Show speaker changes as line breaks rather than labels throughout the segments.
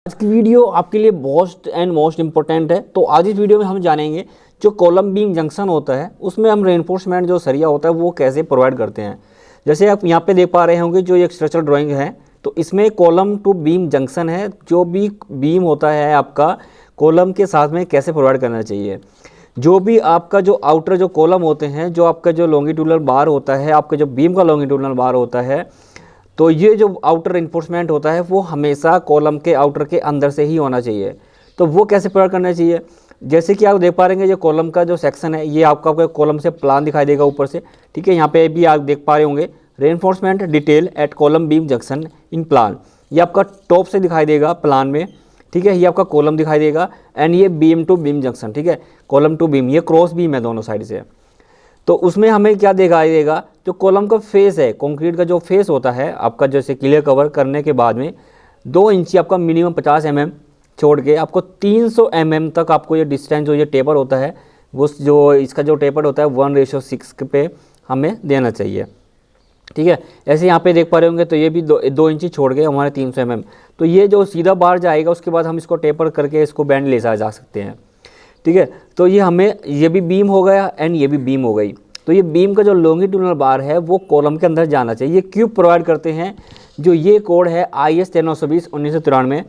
आज की वीडियो आपके लिए मोस्ट इम्पोर्टेंट है। तो आज इस वीडियो में हम जानेंगे जो कॉलम बीम जंक्शन होता है उसमें हम रेनफोर्समेंट जो सरिया होता है वो कैसे प्रोवाइड करते हैं। जैसे आप यहाँ पे देख पा रहे होंगे जो एक स्ट्रक्चरल ड्राइंग है, तो इसमें कॉलम टू बीम जंक्शन है। जो भी बीम होता है आपका कॉलम के साथ में कैसे प्रोवाइड करना चाहिए। जो भी आपका जो आउटर जो कॉलम होते हैं, जो आपका जो लॉन्गिट्यूडनल बार होता है, आपका जो बीम का लॉन्गिट्यूडनल बार होता है, तो ये जो आउटर इन्फोर्समेंट होता है वो हमेशा कॉलम के आउटर के अंदर से ही होना चाहिए। तो वो कैसे प्रोवाइड करना चाहिए, जैसे कि आप देख पा रहे हैं, ये कॉलम का जो सेक्शन है ये आपका कॉलम से प्लान दिखाई देगा ऊपर से। ठीक है, यहाँ पे भी आप देख पा रहे होंगे reinforcement detail at column beam junction in plan. ये आपका टॉप से दिखाई देगा प्लान में। ठीक है, ये आपका कॉलम दिखाई देगा एंड ये बीम टू बीम जंक्शन। ठीक है, कॉलम टू बीम, ये क्रॉस बीम है दोनों साइड से। तो उसमें हमें क्या दिखाई देगा, जो कॉलम का फेस है, कंक्रीट का जो फेस होता है आपका, जैसे क्लियर कवर करने के बाद में 2 इंची आपका मिनिमम 50 mm छोड़ के आपको 300 mm तक आपको ये डिस्टेंस जो ये टेपर होता है वो जो इसका जो टेपर होता है 1:6 पे हमें देना चाहिए। ठीक है, ऐसे यहाँ पे देख पा रहे होंगे, तो ये भी 2 इंची छोड़ के हमारे 300 mm। तो ये जो सीधा बाहर जाएगा उसके बाद हम इसको टेपर करके इसको बैंड ले जा सकते हैं। ठीक है, तो ये हमें ये भी बीम हो गया एंड ये भी बीम हो गई। तो ये बीम का जो लॉन्गिट्यूडनल बार है वो कॉलम के अंदर जाना चाहिए। ये क्यों प्रोवाइड करते हैं, जो ये कोड है IS 1920-1993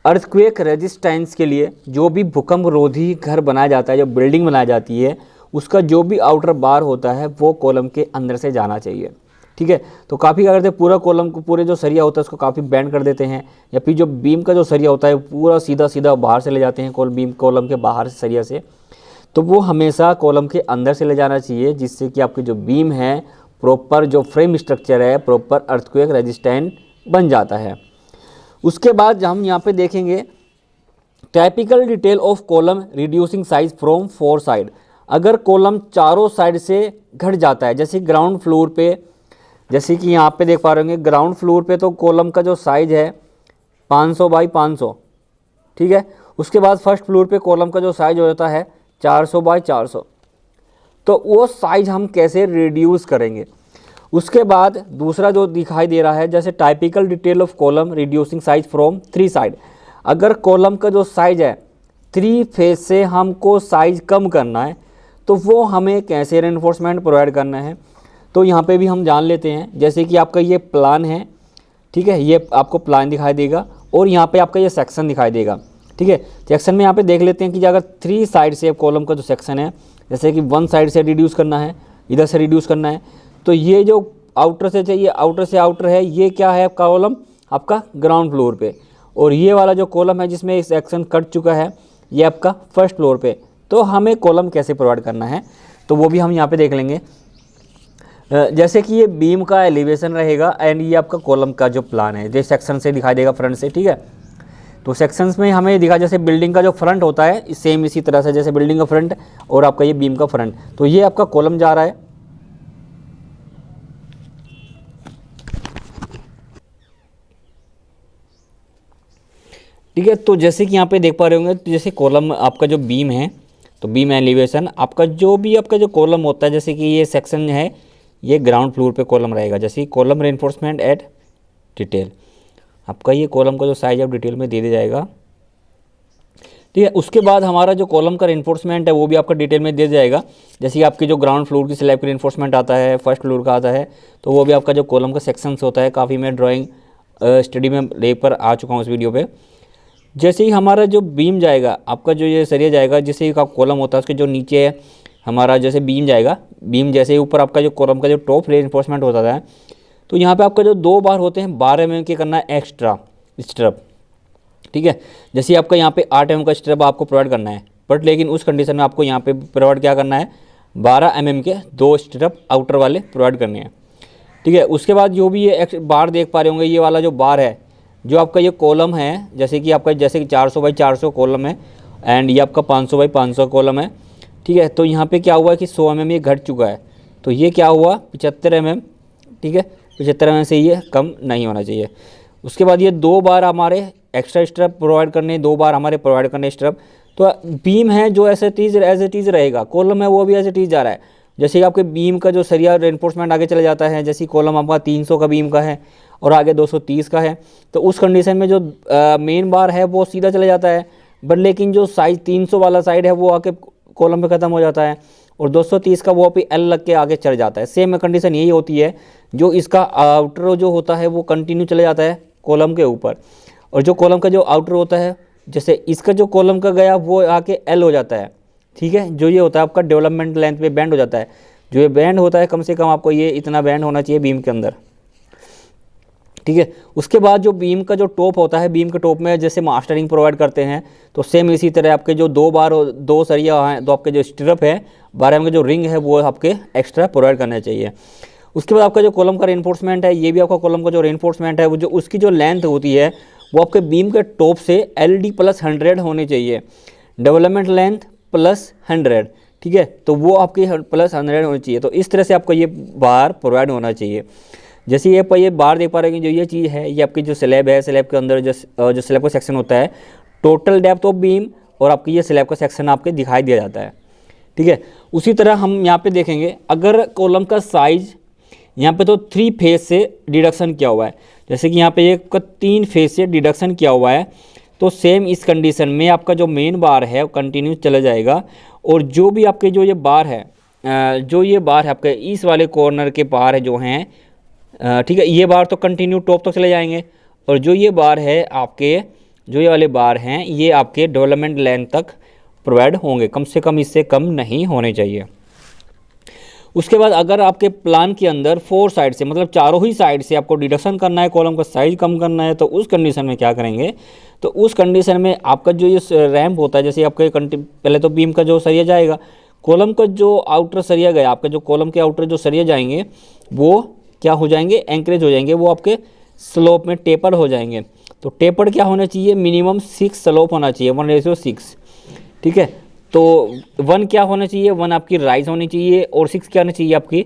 अर्थक्वेक रेजिस्टेंस के लिए। जो भी भूकंप रोधी घर बनाया जाता है, जो बिल्डिंग बनाई जाती है, उसका जो भी आउटर बार होता है वो कॉलम के अंदर से जाना चाहिए। ठीक है, तो काफ़ी क्या करते हैं, पूरा कॉलम को, पूरे जो सरिया होता है उसको काफ़ी बेंड कर देते हैं, या फिर जो बीम का जो सरिया होता है पूरा सीधा सीधा बाहर से ले जाते हैं कॉलम के बाहर से सरिया से। तो वो हमेशा कॉलम के अंदर से ले जाना चाहिए, जिससे कि आपकी जो बीम है प्रॉपर जो फ्रेम स्ट्रक्चर है प्रॉपर अर्थक्वेक रेजिस्टेंट बन जाता है। उसके बाद हम यहाँ पे देखेंगे typical detail of column reducing size from 4 side. अगर कॉलम चारों साइड से घट जाता है, जैसे ग्राउंड फ्लोर पे, जैसे कि यहाँ पे देख पा रहे होंगे ग्राउंड फ्लोर पे, तो कॉलम का जो साइज है 500 बाई 500। ठीक है, उसके बाद फर्स्ट फ्लोर पे कॉलम का जो साइज हो जाता है 400 बाई 400। तो वो साइज हम कैसे रिड्यूस करेंगे। उसके बाद दूसरा जो दिखाई दे रहा है, जैसे typical detail of column reducing size from 3 side. अगर कॉलम का जो साइज है 3 फेज से हमको साइज कम करना है, तो वो हमें कैसे रेनफोर्समेंट प्रोवाइड करना है। तो यहाँ पे भी हम जान लेते हैं, जैसे कि आपका ये प्लान है। ठीक है, ये आपको प्लान दिखाई देगा और यहाँ पे आपका ये सेक्शन दिखाई देगा। ठीक है, सेक्शन में यहाँ पे देख लेते हैं कि अगर 3 साइड से कॉलम का जो सेक्शन है, जैसे कि 1 साइड से रिड्यूस करना है, इधर से रिड्यूस करना है, तो ये जो आउटर से चाहिए, आउटर से आउटर है, ये क्या है कॉलम आपका ग्राउंड फ्लोर पे, और ये वाला जो कॉलम है जिसमें सेक्शन कट चुका है ये आपका फर्स्ट फ्लोर पे। तो हमें कॉलम कैसे प्रोवाइड करना है तो वो भी हम यहाँ पे देख लेंगे। जैसे कि ये बीम का एलिवेशन रहेगा एंड ये आपका कॉलम का जो प्लान है, जो सेक्शन से दिखाई देगा फ्रंट से। ठीक है, तो सेक्शंस में हमें दिखा, जैसे बिल्डिंग का जो फ्रंट होता है सेम इसी तरह से, जैसे बिल्डिंग का फ्रंट और आपका ये बीम का फ्रंट, तो ये आपका कॉलम जा रहा है। ठीक है, तो जैसे कि यहाँ पे देख पा रहे होंगे, तो जैसे कॉलम आपका जो बीम है, तो बीम एलिवेशन आपका जो भी आपका जो कॉलम होता है, जैसे कि ये सेक्शन है ये ग्राउंड फ्लोर पे कॉलम रहेगा। जैसे कॉलम रेनफोर्समेंट एट डिटेल, आपका ये कॉलम का जो साइज है डिटेल में दे दिया जाएगा। ठीक है, उसके बाद हमारा जो कॉलम का रेनफोर्समेंट है वो भी आपका डिटेल में दे जाएगा। जैसे कि आपके जो ग्राउंड फ्लोर की स्लैब का रेनफोर्समेंट आता है, फर्स्ट फ्लोर का आता है, तो वो भी आपका जो कॉलम का सेक्शंस होता है। काफ़ी मैं ड्राइंग स्टडी में ले पर आ चुका हूँ इस वीडियो पे। जैसे ही हमारा जो बीम जाएगा, आपका जो ये सरिया जाएगा, जैसे ही कॉलम होता है उसके जो नीचे है हमारा जैसे बीम जाएगा, बीम जैसे ही ऊपर आपका जो कॉलम का जो टॉप रेनफोर्समेंट होता है, तो यहाँ पे आपका जो 2 बार होते हैं 12 mm के करना है एक्स्ट्रा स्ट्रप। ठीक है, जैसे आपका यहाँ पे 8 mm का स्ट्रप आपको प्रोवाइड करना है, बट लेकिन उस कंडीशन में आपको यहाँ पे प्रोवाइड क्या करना है, 12 mm के 2 स्ट्रप आउटर वाले प्रोवाइड करने हैं। ठीक है, उसके बाद जो भी ये बार देख पा रहे होंगे, ये वाला जो बार है, जो आपका ये कॉलम है, जैसे कि आपका जैसे कि 400 बाई 400 कॉलम है एंड ये आपका 500 बाई 500 कॉलम है। ठीक है, तो यहाँ पे क्या हुआ कि 100 mm ये घट चुका है, तो ये क्या हुआ 75 mm। ठीक है, 75 mm से ये कम नहीं होना चाहिए। उसके बाद ये 2 बार हमारे एक्स्ट्रा स्ट्रप प्रोवाइड करने, 2 बार हमारे प्रोवाइड करने स्ट्रप। तो बीम है जो एज इट इज़ रहेगा, कॉलम है वो भी एज इट इज़ जा रहा है। जैसे कि आपके बीम का जो सरिया रेनफोर्समेंट आगे चला जाता है, जैसे कॉलम आपका 300 का बीम का है, और आगे 230 का है, तो उस कंडीशन में जो मेन बार है वो सीधा चला जाता है, बट लेकिन जो साइज 300 वाला साइड है वो आके कॉलम पे ख़त्म हो जाता है और 230 का वो पे एल लग के आगे चढ़ जाता है। सेम कंडीशन यही होती है, जो इसका आउटर जो होता है वो कंटिन्यू चले जाता है कॉलम के ऊपर, और जो कॉलम का जो आउटर होता है, जैसे इसका जो कॉलम का गया वो आके एल हो जाता है, ठीक है। जो ये होता है आपका डेवलपमेंट लेंथ पे बैंड हो जाता है, जो ये बैंड होता है कम से कम आपको ये इतना बैंड होना चाहिए बीम के अंदर, ठीक है। उसके बाद जो बीम का जो टॉप होता है, बीम के टॉप में जैसे मास्टरिंग प्रोवाइड करते हैं, तो सेम इसी तरह आपके जो दो सरिया हैं, तो आपके जो स्टिरअप है 12 mm के जो रिंग है वो आपके एक्स्ट्रा प्रोवाइड करने चाहिए। उसके बाद आपका जो कॉलम का रेनफोर्समेंट है, ये भी आपका कॉलम का जो रेनफोर्समेंट है वो जो उसकी जो लेंथ होती है वो आपके बीम के टॉप से LD + 100 होनी चाहिए, डेवलपमेंट लेंथ + 100, ठीक है। तो वो आपकी +100 होनी चाहिए। तो इस तरह से आपका ये बार प्रोवाइड होना चाहिए। जैसे ये बार देख पा रहे हैं कि जो ये चीज़ है ये आपकी जो स्लैब है, स्लैब के अंदर जो स्लैब का सेक्शन होता है, टोटल डेप्थ ऑफ बीम और आपकी ये स्लैब का सेक्शन आपके दिखाई दिया जाता है, ठीक है। उसी तरह हम यहाँ पे देखेंगे, अगर कॉलम का साइज यहाँ पे तो 3 फेज से डिडक्शन किया हुआ है, जैसे कि यहाँ पे एक का 3 फेज से डिडक्शन किया हुआ है, तो सेम इस कंडीशन में आपका जो मेन बार है वो कंटिन्यू चला जाएगा, और जो भी आपके जो ये बार है आपके इस वाले कॉर्नर के बार है जो हैं, ठीक है, ये बार तो कंटिन्यू टॉप तक चले जाएंगे, और जो ये बार है आपके, जो ये वाले बार हैं ये आपके डेवलपमेंट लेंथ तक प्रोवाइड होंगे, कम से कम इससे कम नहीं होने चाहिए। उसके बाद अगर आपके प्लान के अंदर 4 साइड से, मतलब चारों ही साइड से आपको डिडक्शन करना है, कॉलम का साइज कम करना है, तो उस कंडीशन में क्या करेंगे, तो उस कंडीशन में आपका जो ये रैम्प होता है, जैसे आपके पहले तो बीम का जो सरिया जाएगा, कॉलम का जो आउटर सरिया गया, आपका जो कॉलम के आउटर जो सरिया जाएंगे वो क्या हो जाएंगे, एंकरेज हो जाएंगे, वो आपके स्लोप में टेपर हो जाएंगे। तो टेपर क्या होना चाहिए, मिनिमम 6 स्लोप होना चाहिए, 1:6, ठीक है। तो 1 क्या होना चाहिए, 1 आपकी राइज होनी चाहिए, और 6 क्या होना चाहिए, आपकी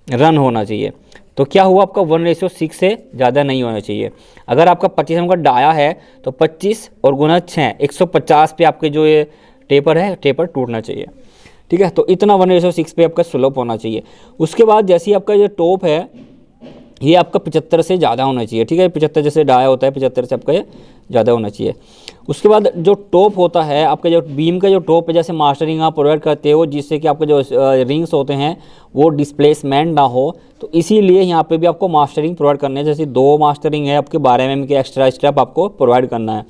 रन होना चाहिए। तो क्या हुआ, आपका 1:6 से ज़्यादा नहीं होना चाहिए। अगर आपका 25 mm का डाया है तो 25 और गुना 6 150 पे आपके जो ये टेपर है, टेपर टूटना चाहिए, ठीक है। तो इतना 1:6 पे आपका स्लोप होना चाहिए। उसके बाद जैसे ही आपका जो टॉप है ये आपका 75 से ज़्यादा होना चाहिए, ठीक है। 75 जैसे डाया होता है 75 से आपका ये ज़्यादा होना चाहिए। उसके बाद जो टॉप होता है आपका, जो बीम का जो टॉप है, जैसे मास्टरिंग आप प्रोवाइड करते हो जिससे कि आपके जो रिंग्स होते हैं वो डिस्प्लेसमेंट ना हो, तो इसीलिए यहाँ पे भी आपको मास्टरिंग प्रोवाइड करनी है। जैसे 2 मास्टरिंग है आपके 12 mm के एक्स्ट्रा स्टेप आपको प्रोवाइड करना है,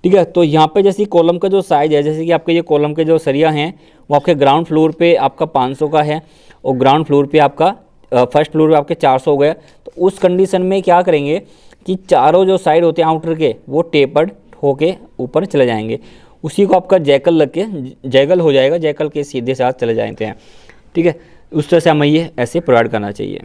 ठीक है। तो यहाँ पे जैसे कॉलम का जो साइज़ है, जैसे कि आपके ये कॉलम के जो सरिया हैं वो आपके ग्राउंड फ्लोर पे आपका 500 का है, और ग्राउंड फ्लोर पे आपका फर्स्ट फ्लोर पे आपके 400 हो गया। तो उस कंडीशन में क्या करेंगे कि चारों जो साइड होते हैं आउटर के वो टेपर्ड होके ऊपर चले जाएंगे, उसी को आपका जैकल लग के जैगल हो जाएगा, जैकल के सीधे साथ चले जाते हैं, ठीक है। उस तरह से हमें ये ऐसे प्रोवाइड करना चाहिए,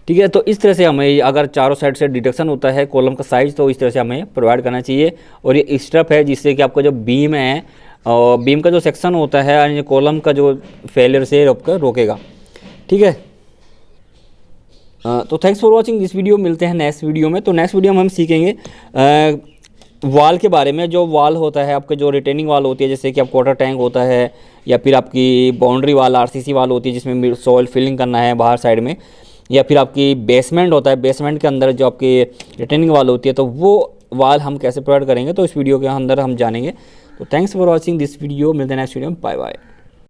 ठीक है। तो इस तरह से हमें अगर चारों साइड से डिडक्शन होता है कॉलम का साइज़, तो इस तरह से हमें प्रोवाइड करना चाहिए। और ये स्ट्रप है जिससे कि आपका जो बीम है और बीम का जो सेक्शन होता है यानी कॉलम का जो फेलियर से आपका रोकेगा, ठीक है। तो thanks for watching this video, मिलते हैं नेक्स्ट वीडियो में। तो नेक्स्ट वीडियो में हम सीखेंगे वाल के बारे में। जो वाल होता है आपके, जो रिटेनिंग वाल होती है, जैसे कि आपको वाटर टैंक होता है या फिर आपकी बाउंड्री वाल RCC वाल होती है जिसमें सॉइल फिलिंग करना है बाहर साइड में, या फिर आपकी बेसमेंट होता है, बेसमेंट के अंदर जो आपकी रिटेनिंग वाल होती है, तो वो वाल हम कैसे प्रोवाइड करेंगे तो इस वीडियो के अंदर हम जानेंगे। तो thanks for watching this video, मिलते हैं नेक्स्ट वीडियो में, बाय बाय।